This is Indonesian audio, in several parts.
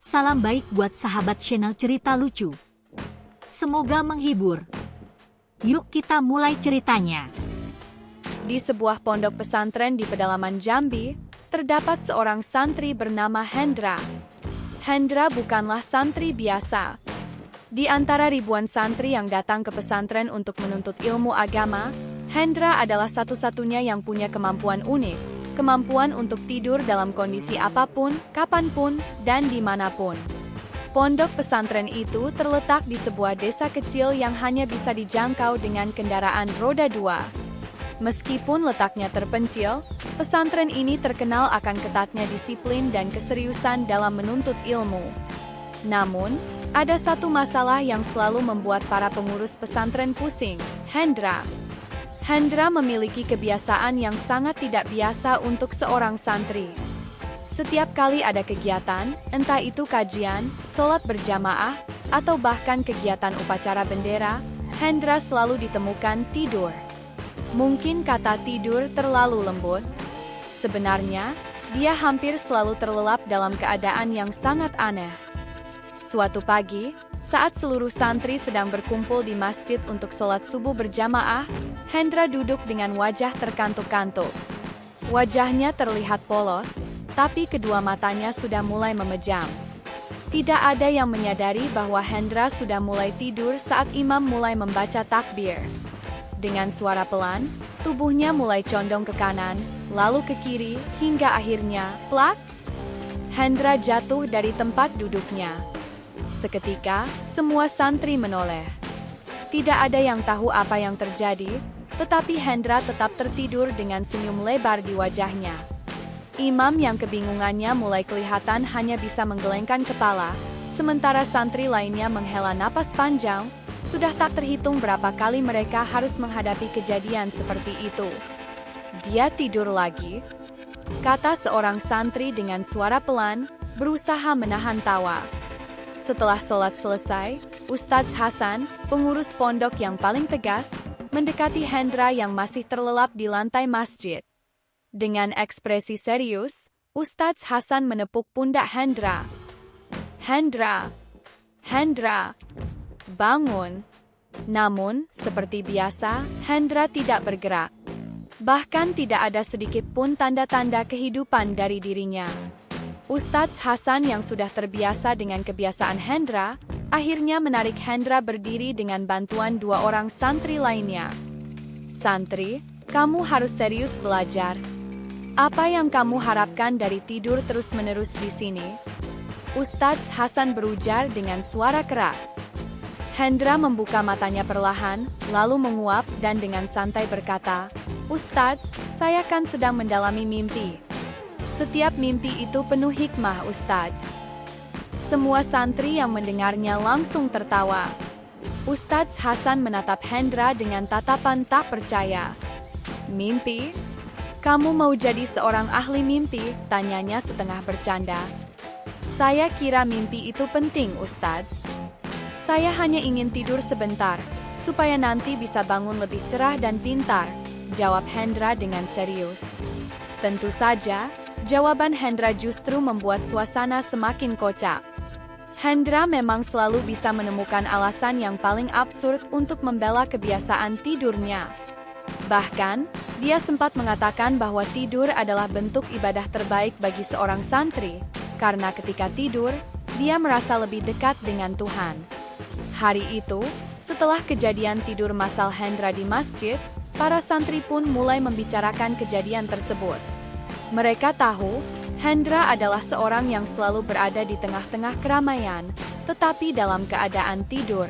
Salam baik buat sahabat channel cerita lucu. Semoga menghibur. Yuk kita mulai ceritanya. Di sebuah pondok pesantren di pedalaman Jambi, terdapat seorang santri bernama Hendra. Hendra bukanlah santri biasa. Di antara ribuan santri yang datang ke pesantren untuk menuntut ilmu agama, Hendra adalah satu-satunya yang punya kemampuan unik. Kemampuan untuk tidur dalam kondisi apapun, kapanpun, dan dimanapun. Pondok pesantren itu terletak di sebuah desa kecil yang hanya bisa dijangkau dengan kendaraan roda 2. Meskipun letaknya terpencil, pesantren ini terkenal akan ketatnya disiplin dan keseriusan dalam menuntut ilmu. Namun, ada satu masalah yang selalu membuat para pengurus pesantren pusing, Hendra. Hendra memiliki kebiasaan yang sangat tidak biasa untuk seorang santri. Setiap kali ada kegiatan, entah itu kajian, sholat berjamaah, atau bahkan kegiatan upacara bendera, Hendra selalu ditemukan tidur. Mungkin kata tidur terlalu lembut. Sebenarnya, dia hampir selalu terlelap dalam keadaan yang sangat aneh. Suatu pagi, saat seluruh santri sedang berkumpul di masjid untuk sholat subuh berjamaah, Hendra duduk dengan wajah terkantuk-kantuk. Wajahnya terlihat polos, tapi kedua matanya sudah mulai memejam. Tidak ada yang menyadari bahwa Hendra sudah mulai tidur saat imam mulai membaca takbir. Dengan suara pelan, tubuhnya mulai condong ke kanan, lalu ke kiri, hingga akhirnya, plak! Hendra jatuh dari tempat duduknya. Seketika, semua santri menoleh. Tidak ada yang tahu apa yang terjadi, tetapi Hendra tetap tertidur dengan senyum lebar di wajahnya. Imam yang kebingungannya mulai kelihatan hanya bisa menggelengkan kepala, sementara santri lainnya menghela napas panjang. Sudah tak terhitung berapa kali mereka harus menghadapi kejadian seperti itu. Dia tidur lagi, kata seorang santri dengan suara pelan, berusaha menahan tawa. Setelah sholat selesai, Ustadz Hasan, pengurus pondok yang paling tegas, mendekati Hendra yang masih terlelap di lantai masjid. Dengan ekspresi serius, Ustadz Hasan menepuk pundak Hendra. Hendra, Hendra, bangun. Namun, seperti biasa, Hendra tidak bergerak. Bahkan tidak ada sedikit pun tanda-tanda kehidupan dari dirinya. Ustadz Hasan yang sudah terbiasa dengan kebiasaan Hendra, akhirnya menarik Hendra berdiri dengan bantuan dua orang santri lainnya. Santri, kamu harus serius belajar. Apa yang kamu harapkan dari tidur terus-menerus di sini? Ustadz Hasan berujar dengan suara keras. Hendra membuka matanya perlahan, lalu menguap dan dengan santai berkata, Ustadz, saya kan sedang mendalami mimpi. Setiap mimpi itu penuh hikmah, Ustadz. Semua santri yang mendengarnya langsung tertawa. Ustadz Hasan menatap Hendra dengan tatapan tak percaya. Mimpi? Kamu mau jadi seorang ahli mimpi? Tanyanya setengah bercanda. Saya kira mimpi itu penting, Ustadz. Saya hanya ingin tidur sebentar, supaya nanti bisa bangun lebih cerah dan pintar, jawab Hendra dengan serius. Tentu saja, jawaban Hendra justru membuat suasana semakin kocak. Hendra memang selalu bisa menemukan alasan yang paling absurd untuk membela kebiasaan tidurnya. Bahkan, dia sempat mengatakan bahwa tidur adalah bentuk ibadah terbaik bagi seorang santri, karena ketika tidur, dia merasa lebih dekat dengan Tuhan. Hari itu, setelah kejadian tidur massal Hendra di masjid, para santri pun mulai membicarakan kejadian tersebut. Mereka tahu, Hendra adalah seorang yang selalu berada di tengah-tengah keramaian, tetapi dalam keadaan tidur.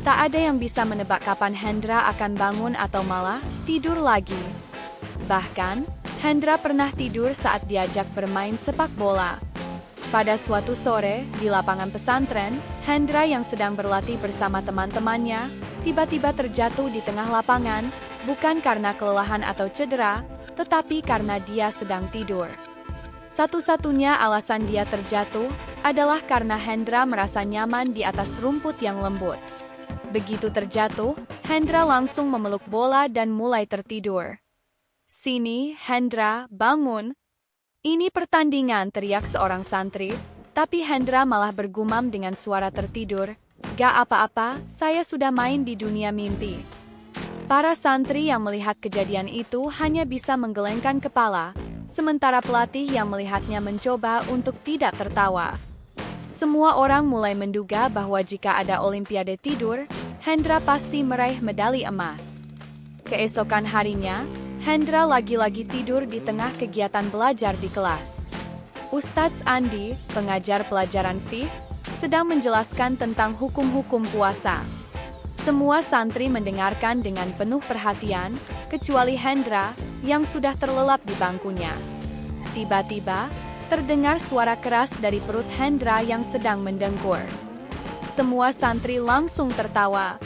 Tak ada yang bisa menebak kapan Hendra akan bangun atau malah tidur lagi. Bahkan, Hendra pernah tidur saat diajak bermain sepak bola. Pada suatu sore, di lapangan pesantren, Hendra yang sedang berlatih bersama teman-temannya, tiba-tiba terjatuh di tengah lapangan, bukan karena kelelahan atau cedera, tetapi karena dia sedang tidur. Satu-satunya alasan dia terjatuh adalah karena Hendra merasa nyaman di atas rumput yang lembut. Begitu terjatuh, Hendra langsung memeluk bola dan mulai tertidur. Sini, Hendra, bangun. Ini pertandingan, teriak seorang santri. Tapi Hendra malah bergumam dengan suara tertidur, "Gak apa-apa, saya sudah main di dunia mimpi." Para santri yang melihat kejadian itu hanya bisa menggelengkan kepala, sementara pelatih yang melihatnya mencoba untuk tidak tertawa. Semua orang mulai menduga bahwa jika ada Olimpiade tidur, Hendra pasti meraih medali emas. Keesokan harinya, Hendra lagi-lagi tidur di tengah kegiatan belajar di kelas. Ustadz Andi, pengajar pelajaran fiqh, sedang menjelaskan tentang hukum-hukum puasa. Semua santri mendengarkan dengan penuh perhatian, kecuali Hendra yang sudah terlelap di bangkunya. Tiba-tiba, terdengar suara keras dari perut Hendra yang sedang mendengkur. Semua santri langsung tertawa.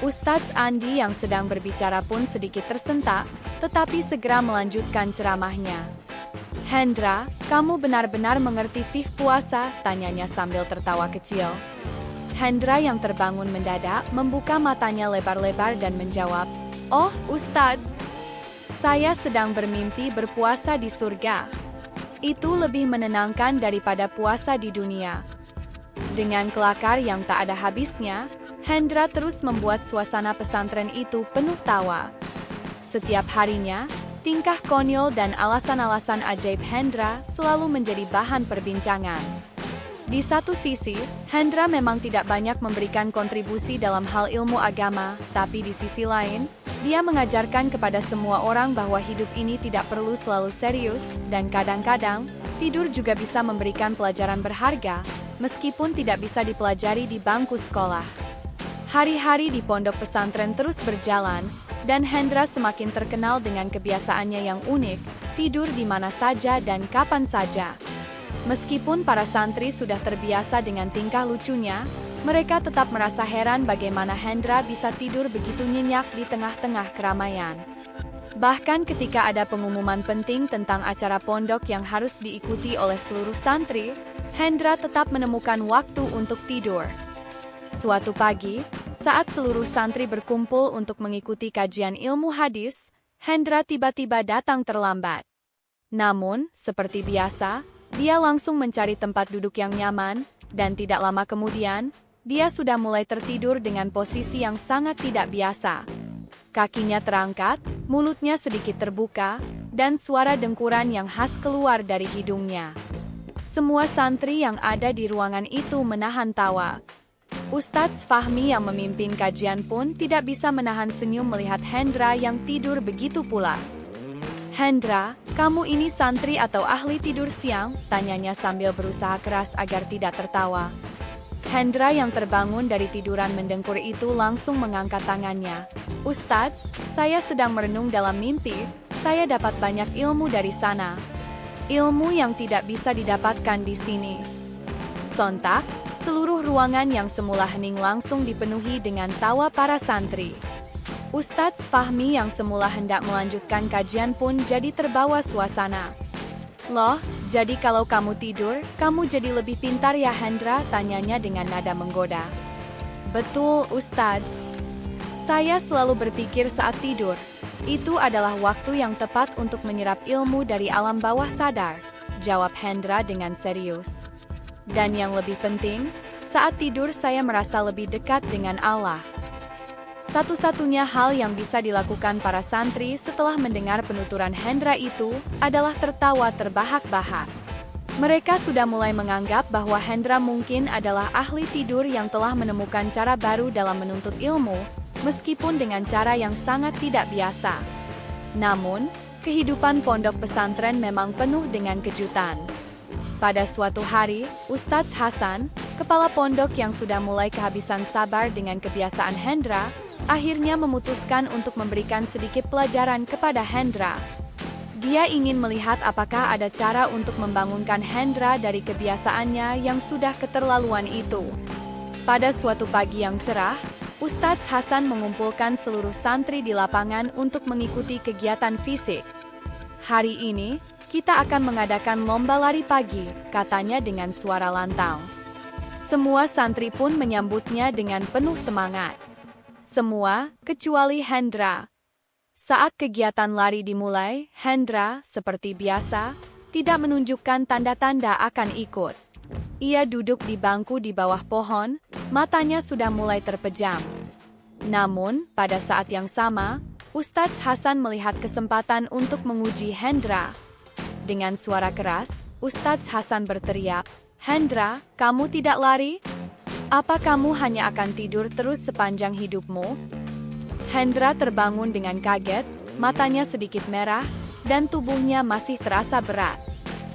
Ustadz Andi yang sedang berbicara pun sedikit tersentak, tetapi segera melanjutkan ceramahnya. "Hendra, kamu benar-benar mengerti fiqh puasa?" tanyanya sambil tertawa kecil. Hendra yang terbangun mendadak membuka matanya lebar-lebar dan menjawab, "Oh, Ustadz, saya sedang bermimpi berpuasa di surga. Itu lebih menenangkan daripada puasa di dunia." Dengan kelakar yang tak ada habisnya, Hendra terus membuat suasana pesantren itu penuh tawa. Setiap harinya, tingkah konyol dan alasan-alasan ajaib Hendra selalu menjadi bahan perbincangan. Di satu sisi, Hendra memang tidak banyak memberikan kontribusi dalam hal ilmu agama, tapi di sisi lain, dia mengajarkan kepada semua orang bahwa hidup ini tidak perlu selalu serius, dan kadang-kadang, tidur juga bisa memberikan pelajaran berharga, meskipun tidak bisa dipelajari di bangku sekolah. Hari-hari di pondok pesantren terus berjalan, dan Hendra semakin terkenal dengan kebiasaannya yang unik, tidur di mana saja dan kapan saja. Meskipun para santri sudah terbiasa dengan tingkah lucunya, mereka tetap merasa heran bagaimana Hendra bisa tidur begitu nyenyak di tengah-tengah keramaian. Bahkan ketika ada pengumuman penting tentang acara pondok yang harus diikuti oleh seluruh santri, Hendra tetap menemukan waktu untuk tidur. Suatu pagi, saat seluruh santri berkumpul untuk mengikuti kajian ilmu hadis, Hendra tiba-tiba datang terlambat. Namun, seperti biasa, dia langsung mencari tempat duduk yang nyaman, dan tidak lama kemudian, dia sudah mulai tertidur dengan posisi yang sangat tidak biasa. Kakinya terangkat, mulutnya sedikit terbuka, dan suara dengkuran yang khas keluar dari hidungnya. Semua santri yang ada di ruangan itu menahan tawa. Ustadz Fahmi yang memimpin kajian pun tidak bisa menahan senyum melihat Hendra yang tidur begitu pulas. "Hendra, kamu ini santri atau ahli tidur siang?" tanyanya sambil berusaha keras agar tidak tertawa. Hendra yang terbangun dari tiduran mendengkur itu langsung mengangkat tangannya. "Ustadz, saya sedang merenung dalam mimpi, saya dapat banyak ilmu dari sana. Ilmu yang tidak bisa didapatkan di sini." Sontak, seluruh ruangan yang semula hening langsung dipenuhi dengan tawa para santri. Ustadz Fahmi yang semula hendak melanjutkan kajian pun jadi terbawa suasana. "Loh, jadi kalau kamu tidur, kamu jadi lebih pintar ya Hendra?" tanyanya dengan nada menggoda. "Betul, Ustadz. Saya selalu berpikir saat tidur, itu adalah waktu yang tepat untuk menyerap ilmu dari alam bawah sadar," jawab Hendra dengan serius. "Dan yang lebih penting, saat tidur saya merasa lebih dekat dengan Allah." Satu-satunya hal yang bisa dilakukan para santri setelah mendengar penuturan Hendra itu adalah tertawa terbahak-bahak. Mereka sudah mulai menganggap bahwa Hendra mungkin adalah ahli tidur yang telah menemukan cara baru dalam menuntut ilmu, meskipun dengan cara yang sangat tidak biasa. Namun, kehidupan pondok pesantren memang penuh dengan kejutan. Pada suatu hari, Ustadz Hasan, kepala pondok yang sudah mulai kehabisan sabar dengan kebiasaan Hendra, akhirnya memutuskan untuk memberikan sedikit pelajaran kepada Hendra. Dia ingin melihat apakah ada cara untuk membangunkan Hendra dari kebiasaannya yang sudah keterlaluan itu. Pada suatu pagi yang cerah, Ustadz Hasan mengumpulkan seluruh santri di lapangan untuk mengikuti kegiatan fisik. "Hari ini, kita akan mengadakan lomba lari pagi," katanya dengan suara lantang. Semua santri pun menyambutnya dengan penuh semangat. Semua, kecuali Hendra. Saat kegiatan lari dimulai, Hendra, seperti biasa, tidak menunjukkan tanda-tanda akan ikut. Ia duduk di bangku di bawah pohon, matanya sudah mulai terpejam. Namun, pada saat yang sama, Ustadz Hasan melihat kesempatan untuk menguji Hendra. Dengan suara keras, Ustadz Hasan berteriak, "Hendra, kamu tidak lari? Apa kamu hanya akan tidur terus sepanjang hidupmu?" Hendra terbangun dengan kaget, matanya sedikit merah, dan tubuhnya masih terasa berat.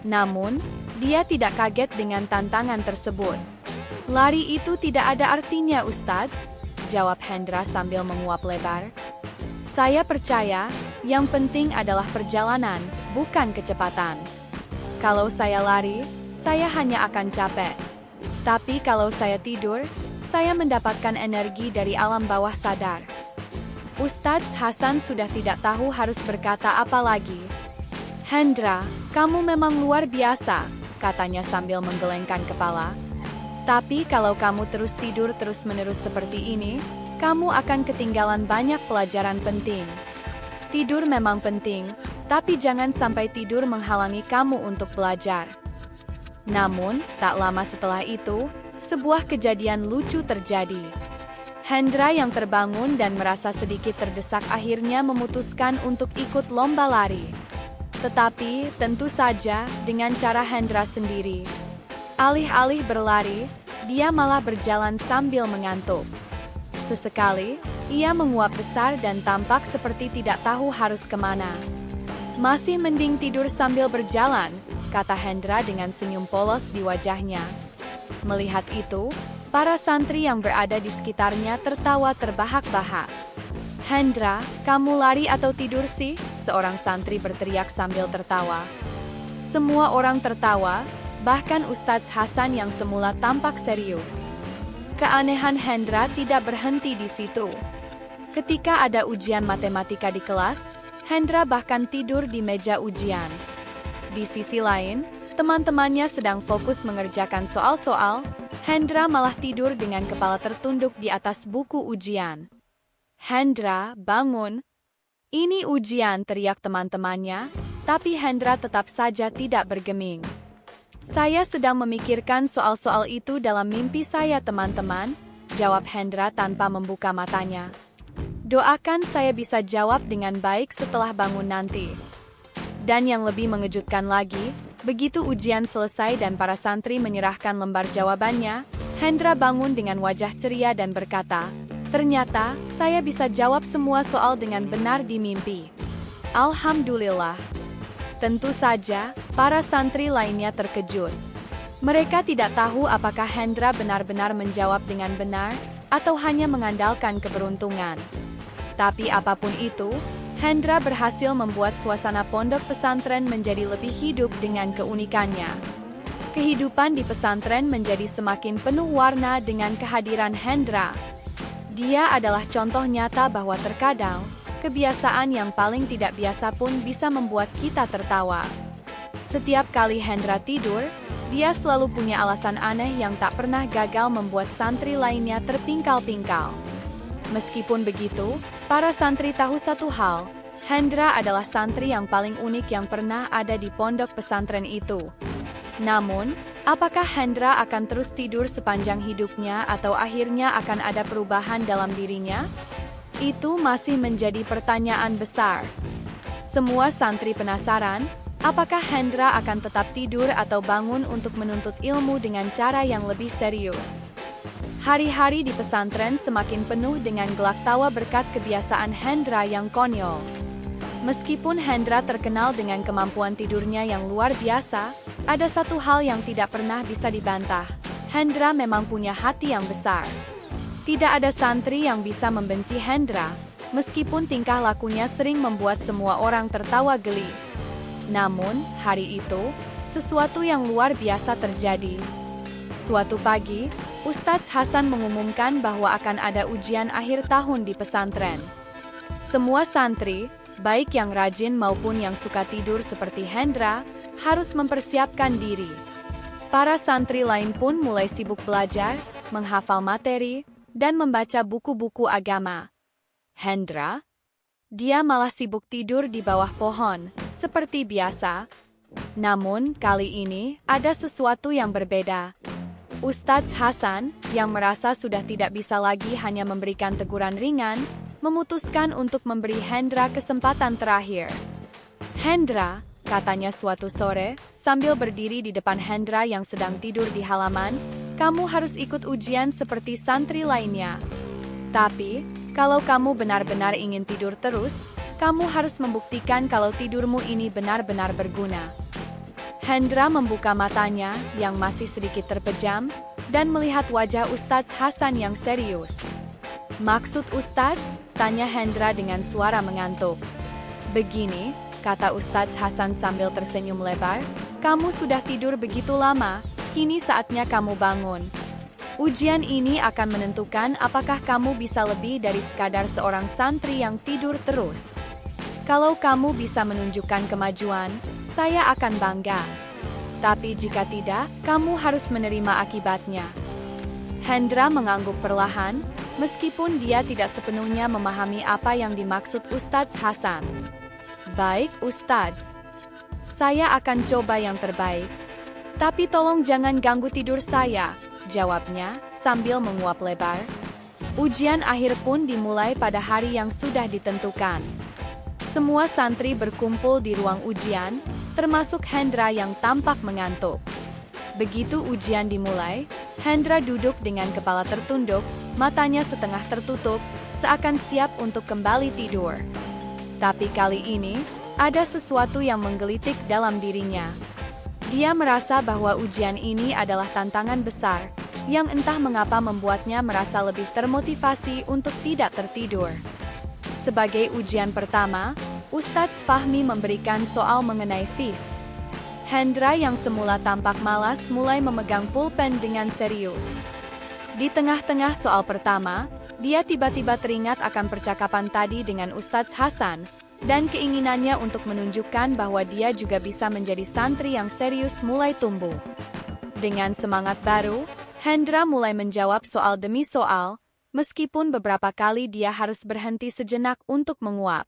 Namun, dia tidak kaget dengan tantangan tersebut. "Lari itu tidak ada artinya, Ustadz," jawab Hendra sambil menguap lebar. "Saya percaya, yang penting adalah perjalanan, bukan kecepatan. Kalau saya lari, saya hanya akan capek. Tapi kalau saya tidur, saya mendapatkan energi dari alam bawah sadar." Ustadz Hasan sudah tidak tahu harus berkata apa lagi. "Hendra, kamu memang luar biasa," katanya sambil menggelengkan kepala. "Tapi kalau kamu terus tidur terus-menerus seperti ini, kamu akan ketinggalan banyak pelajaran penting. Tidur memang penting, tapi jangan sampai tidur menghalangi kamu untuk belajar." Namun, tak lama setelah itu, sebuah kejadian lucu terjadi. Hendra yang terbangun dan merasa sedikit terdesak akhirnya memutuskan untuk ikut lomba lari. Tetapi, tentu saja, dengan cara Hendra sendiri. Alih-alih berlari, dia malah berjalan sambil mengantuk. Sesekali, ia menguap besar dan tampak seperti tidak tahu harus kemana. "Masih mending tidur sambil berjalan," kata Hendra dengan senyum polos di wajahnya. Melihat itu, para santri yang berada di sekitarnya tertawa terbahak-bahak. "Hendra, kamu lari atau tidur sih?" seorang santri berteriak sambil tertawa. Semua orang tertawa, bahkan Ustadz Hasan yang semula tampak serius. Keanehan Hendra tidak berhenti di situ. Ketika ada ujian matematika di kelas, Hendra bahkan tidur di meja ujian. Di sisi lain, teman-temannya sedang fokus mengerjakan soal-soal, Hendra malah tidur dengan kepala tertunduk di atas buku ujian. "Hendra, bangun! Ini ujian," teriak teman-temannya, tapi Hendra tetap saja tidak bergeming. "Saya sedang memikirkan soal-soal itu dalam mimpi saya, teman-teman," jawab Hendra tanpa membuka matanya. "Doakan saya bisa jawab dengan baik setelah bangun nanti." Dan yang lebih mengejutkan lagi, begitu ujian selesai dan para santri menyerahkan lembar jawabannya, Hendra bangun dengan wajah ceria dan berkata, "Ternyata, saya bisa jawab semua soal dengan benar di mimpi. Alhamdulillah." Tentu saja, para santri lainnya terkejut. Mereka tidak tahu apakah Hendra benar-benar menjawab dengan benar, atau hanya mengandalkan keberuntungan. Tapi apapun itu, Hendra berhasil membuat suasana pondok pesantren menjadi lebih hidup dengan keunikannya. Kehidupan di pesantren menjadi semakin penuh warna dengan kehadiran Hendra. Dia adalah contoh nyata bahwa terkadang, kebiasaan yang paling tidak biasa pun bisa membuat kita tertawa. Setiap kali Hendra tidur, dia selalu punya alasan aneh yang tak pernah gagal membuat santri lainnya terpingkal-pingkal. Meskipun begitu, para santri tahu satu hal, Hendra adalah santri yang paling unik yang pernah ada di pondok pesantren itu. Namun, apakah Hendra akan terus tidur sepanjang hidupnya atau akhirnya akan ada perubahan dalam dirinya? Itu masih menjadi pertanyaan besar. Semua santri penasaran, apakah Hendra akan tetap tidur atau bangun untuk menuntut ilmu dengan cara yang lebih serius. Hari-hari di pesantren semakin penuh dengan gelak tawa berkat kebiasaan Hendra yang konyol. Meskipun Hendra terkenal dengan kemampuan tidurnya yang luar biasa, ada satu hal yang tidak pernah bisa dibantah. Hendra memang punya hati yang besar. Tidak ada santri yang bisa membenci Hendra, meskipun tingkah lakunya sering membuat semua orang tertawa geli. Namun, hari itu, sesuatu yang luar biasa terjadi. Suatu pagi, Ustadz Hasan mengumumkan bahwa akan ada ujian akhir tahun di pesantren. Semua santri, baik yang rajin maupun yang suka tidur seperti Hendra, harus mempersiapkan diri. Para santri lain pun mulai sibuk belajar, menghafal materi, dan membaca buku-buku agama. Hendra, dia malah sibuk tidur di bawah pohon, seperti biasa. Namun, kali ini, ada sesuatu yang berbeda. Ustadz Hasan, yang merasa sudah tidak bisa lagi hanya memberikan teguran ringan, memutuskan untuk memberi Hendra kesempatan terakhir. "Hendra," katanya suatu sore, sambil berdiri di depan Hendra yang sedang tidur di halaman, "kamu harus ikut ujian seperti santri lainnya. Tapi, kalau kamu benar-benar ingin tidur terus, kamu harus membuktikan kalau tidurmu ini benar-benar berguna." Hendra membuka matanya yang masih sedikit terpejam dan melihat wajah Ustadz Hasan yang serius. "Maksud Ustadz?" tanya Hendra dengan suara mengantuk. "Begini," kata Ustadz Hasan sambil tersenyum lebar, "kamu sudah tidur begitu lama, kini saatnya kamu bangun. Ujian ini akan menentukan apakah kamu bisa lebih dari sekadar seorang santri yang tidur terus. Kalau kamu bisa menunjukkan kemajuan, saya akan bangga. Tapi jika tidak, kamu harus menerima akibatnya." Hendra mengangguk perlahan, meskipun dia tidak sepenuhnya memahami apa yang dimaksud Ustadz Hasan. "Baik, Ustadz. Saya akan coba yang terbaik. Tapi tolong jangan ganggu tidur saya," jawabnya, sambil menguap lebar. Ujian akhir pun dimulai pada hari yang sudah ditentukan. Semua santri berkumpul di ruang ujian, termasuk Hendra yang tampak mengantuk. Begitu ujian dimulai, Hendra duduk dengan kepala tertunduk, matanya setengah tertutup, seakan siap untuk kembali tidur. Tapi kali ini, ada sesuatu yang menggelitik dalam dirinya. Dia merasa bahwa ujian ini adalah tantangan besar, yang entah mengapa membuatnya merasa lebih termotivasi untuk tidak tertidur. Sebagai ujian pertama, Ustadz Fahmi memberikan soal mengenai fiqh. Hendra yang semula tampak malas mulai memegang pulpen dengan serius. Di tengah-tengah soal pertama, dia tiba-tiba teringat akan percakapan tadi dengan Ustadz Hasan, dan keinginannya untuk menunjukkan bahwa dia juga bisa menjadi santri yang serius mulai tumbuh. Dengan semangat baru, Hendra mulai menjawab soal demi soal, meskipun beberapa kali dia harus berhenti sejenak untuk menguap.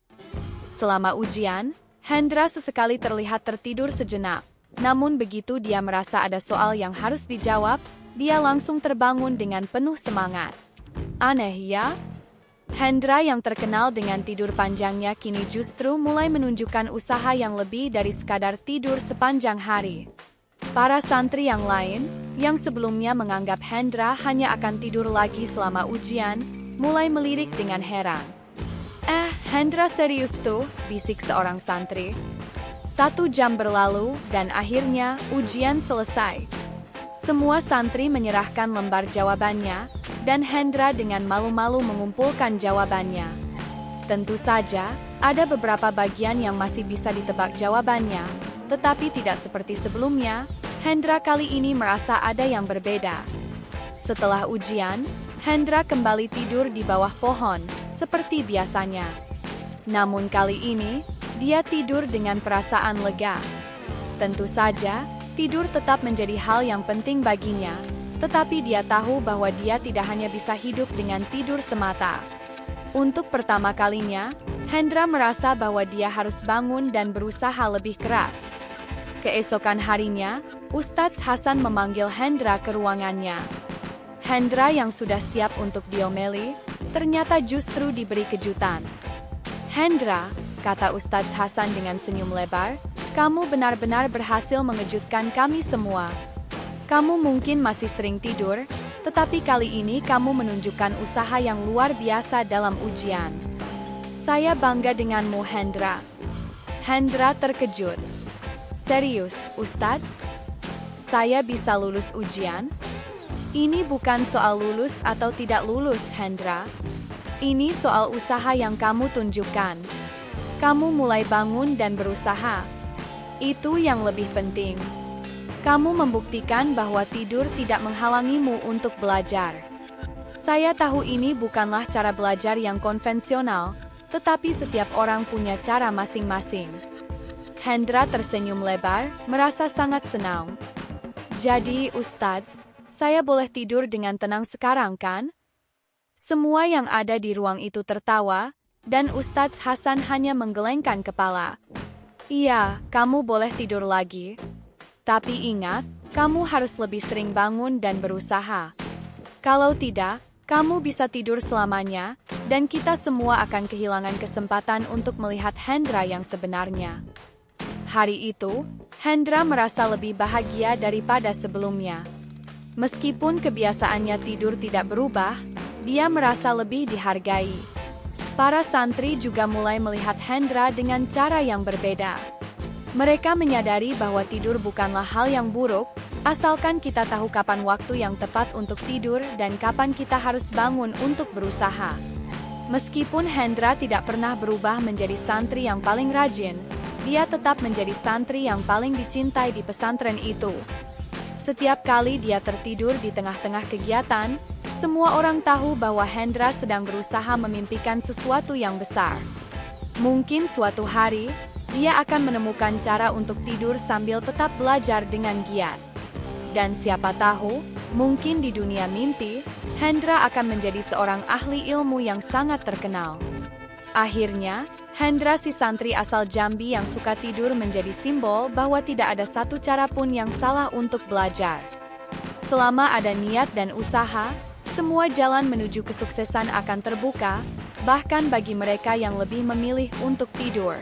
Selama ujian, Hendra sesekali terlihat tertidur sejenak. Namun begitu dia merasa ada soal yang harus dijawab, dia langsung terbangun dengan penuh semangat. Aneh ya? Hendra yang terkenal dengan tidur panjangnya kini justru mulai menunjukkan usaha yang lebih dari sekadar tidur sepanjang hari. Para santri yang lain, yang sebelumnya menganggap Hendra hanya akan tidur lagi selama ujian, mulai melirik dengan heran. Hendra serius tuh," bisik seorang santri. 1 jam berlalu, dan akhirnya ujian selesai. Semua santri menyerahkan lembar jawabannya, dan Hendra dengan malu-malu mengumpulkan jawabannya. Tentu saja, ada beberapa bagian yang masih bisa ditebak jawabannya, tetapi tidak seperti sebelumnya, Hendra kali ini merasa ada yang berbeda. Setelah ujian, Hendra kembali tidur di bawah pohon, seperti biasanya. Namun kali ini, dia tidur dengan perasaan lega. Tentu saja, tidur tetap menjadi hal yang penting baginya, tetapi dia tahu bahwa dia tidak hanya bisa hidup dengan tidur semata. Untuk pertama kalinya, Hendra merasa bahwa dia harus bangun dan berusaha lebih keras. Keesokan harinya, Ustadz Hasan memanggil Hendra ke ruangannya. Hendra yang sudah siap untuk diomeli, ternyata justru diberi kejutan. "Hendra," kata Ustadz Hasan dengan senyum lebar, "kamu benar-benar berhasil mengejutkan kami semua. Kamu mungkin masih sering tidur, tetapi kali ini kamu menunjukkan usaha yang luar biasa dalam ujian. Saya bangga denganmu, Hendra." Hendra terkejut. "Serius, Ustadz? Saya bisa lulus ujian?" "Ini bukan soal lulus atau tidak lulus, Hendra. Ini soal usaha yang kamu tunjukkan. Kamu mulai bangun dan berusaha. Itu yang lebih penting. Kamu membuktikan bahwa tidur tidak menghalangimu untuk belajar. Saya tahu ini bukanlah cara belajar yang konvensional, tetapi setiap orang punya cara masing-masing." Hendra tersenyum lebar, merasa sangat senang. "Jadi, Ustadz, saya boleh tidur dengan tenang sekarang kan?" Semua yang ada di ruang itu tertawa, dan Ustadz Hasan hanya menggelengkan kepala. "Iya, kamu boleh tidur lagi. Tapi ingat, kamu harus lebih sering bangun dan berusaha. Kalau tidak, kamu bisa tidur selamanya, dan kita semua akan kehilangan kesempatan untuk melihat Hendra yang sebenarnya. Hari itu, Hendra merasa lebih bahagia daripada sebelumnya. Meskipun kebiasaannya tidur tidak berubah, dia merasa lebih dihargai. Para santri juga mulai melihat Hendra dengan cara yang berbeda. Mereka menyadari bahwa tidur bukanlah hal yang buruk, asalkan kita tahu kapan waktu yang tepat untuk tidur dan kapan kita harus bangun untuk berusaha. Meskipun Hendra tidak pernah berubah menjadi santri yang paling rajin, dia tetap menjadi santri yang paling dicintai di pesantren itu. Setiap kali dia tertidur di tengah-tengah kegiatan, semua orang tahu bahwa Hendra sedang berusaha memimpikan sesuatu yang besar. Mungkin suatu hari, dia akan menemukan cara untuk tidur sambil tetap belajar dengan giat. Dan siapa tahu, mungkin di dunia mimpi, Hendra akan menjadi seorang ahli ilmu yang sangat terkenal. Akhirnya, Hendra si santri asal Jambi yang suka tidur menjadi simbol bahwa tidak ada satu cara pun yang salah untuk belajar. Selama ada niat dan usaha, semua jalan menuju kesuksesan akan terbuka, bahkan bagi mereka yang lebih memilih untuk tidur.